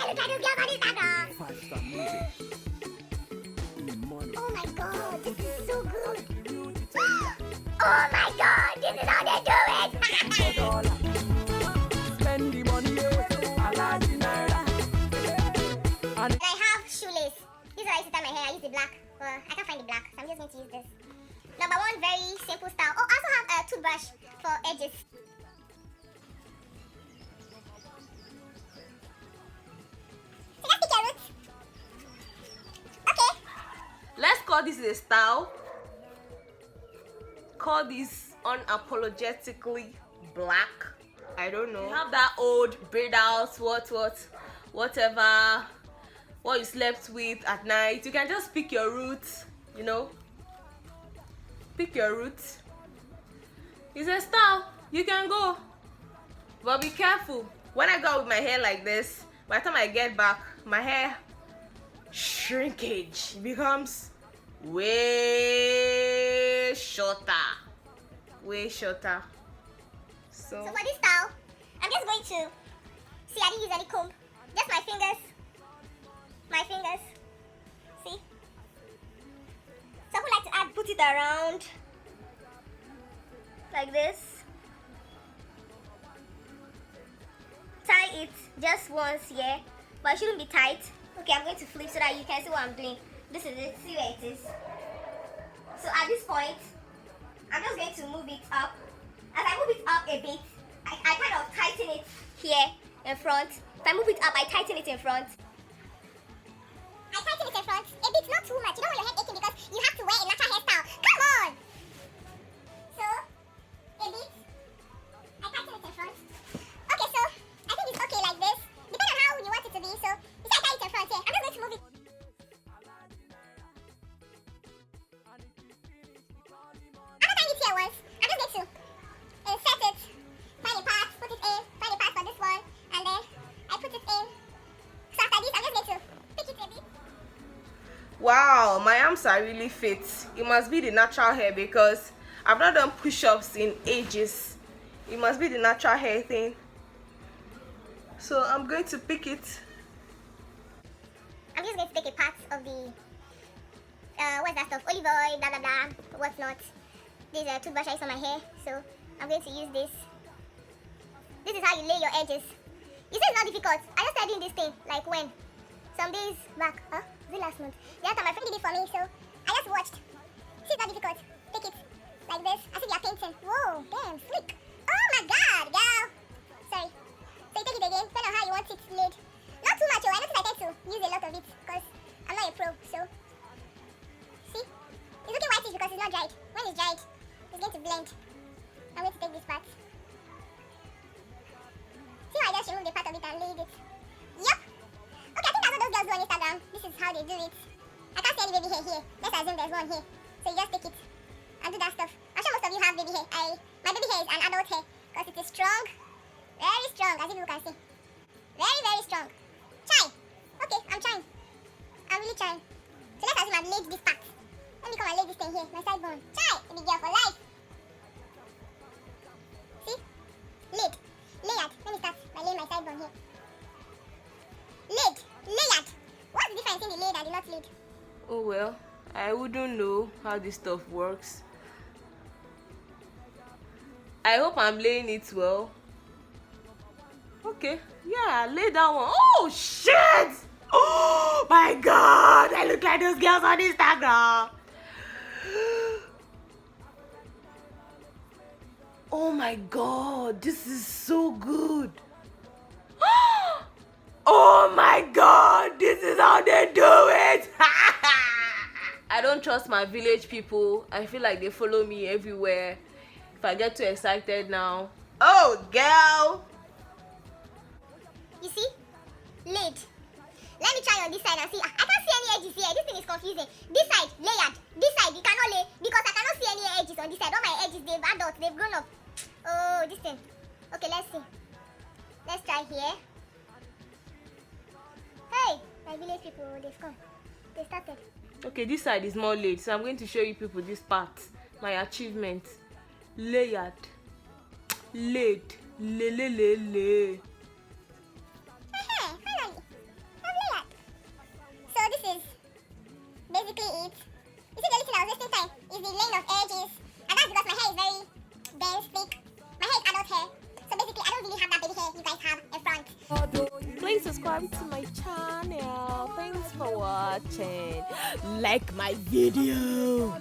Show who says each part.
Speaker 1: look like those girls on Instagram. Oh my god, this is so good. Oh my god, this is how they do it.
Speaker 2: Spend the money,
Speaker 1: And I have shoelace. This is how I used to tie my hair. I use the black, but I can't find the black, so I'm just going to use this. Number one, very simple style. Oh, I also have a toothbrush for edges. So let's pick your roots. Okay.
Speaker 3: Let's call this a style. Call this unapologetically black. I don't know. You have that old braid out, whatever, what you slept with at night. You can just pick your roots, you know. Pick your roots. It's a style. You can go. But be careful. When I go out with my hair like this, by the time I get back, my hair shrinkage becomes way shorter. Way shorter. So
Speaker 1: for this style, I'm just going to see. I didn't use any comb. Just my fingers. My fingers. See? Some people like to put it around like this. Tie it just once here, but it shouldn't be tight. Okay, I'm going to flip so that you can see what I'm doing. This is it. See where it is. So at this point, I'm just going to move it up. As I move it up a bit, I kind of tighten it here in front. If I move it up, I tighten it in front. I tighten it in front. A bit, not too much. You don't want your head aching because you have to wear a natural hairstyle. Come on! So, a bit. I tighten it in front. Okay, so I think it's okay like this. Depending on how you want it to be. So, you see I tie it in front here. I'm just going to move it. After tying it here once, I'm just going to insert it. Find a part, put it in. Find a part for this one. And then I put it in. So after this, I'm just going to pick it a bit.
Speaker 3: wow, my arms are really fit. It must be the natural hair because I've not done push-ups in ages. It must be the natural hair thing. So I'm going to pick it.
Speaker 1: I'm just going to take a part of the what's that stuff? Olive oil, blah blah blah, what's not. This is a toothbrush I use on my hair, so I'm going to use this. This is how you lay your edges. You see, it's not difficult. I just started doing this thing like when? Some days back. Was it last month? The other time my friend did it for me, so I just watched. See, it's not difficult. Take it like this. I think you're painting. Whoa, damn, slick. Oh my god, girl. Sorry. So you take it again, depending on how you want it laid. Not too much, oh. I notice I tend to use a lot of it because I'm not a pro, so. See? It's looking whitish because it's not dried. When it's dried, it's going to blend. I'm going to take this part. See how I just removed the part of it and laid it? Yup. Okay, I think that's what those girls do on Instagram. This is how they do it. I can't see any baby hair here. Let's assume there's one here. So you just take it and do that stuff. I'm sure most of you have baby hair. My baby hair is an adult hair because it is strong. Very strong, as you can see. Very, very strong. Try. Okay, I'm trying. I'm really trying. So let's assume I've laid this part. Let me come and lay this thing here. My side bone. Try. Baby girl for life. See? Laid. Layered. Let me start by laying my side bone here. Laid. Layered. What's the difference in the laid and the not laid?
Speaker 3: Oh well, I wouldn't know how this stuff works. I hope I'm laying it well. Okay, yeah, lay that one. Oh shit! Oh my god, I look like those girls on Instagram. Oh my god, this is so good. Oh my god, this is how they do it. I don't trust my village people. I feel like they follow me everywhere. If I get too excited now. Oh girl.
Speaker 1: You see? Laid. Let me try on this side and see. I can't see any edges here. This thing is confusing. This side, layered. This side, you cannot lay because I cannot see any edges on this side. All my edges, they've adult, they've grown up. Oh, this thing. Okay, let's see. Let's try here. Hey, my village people, they've come. They started.
Speaker 3: Okay, this side is more laid, so I'm going to show you people this part. My achievement. Layered. Laid. Le.
Speaker 1: Finally. it. You see, the only thing I was wasting time is the laying of edges, and that's because my hair is very dense, thick. My hair is adult hair, so basically I don't really have that baby hair you guys have in front.
Speaker 3: Please subscribe to my channel. Thanks for watching. Like my video.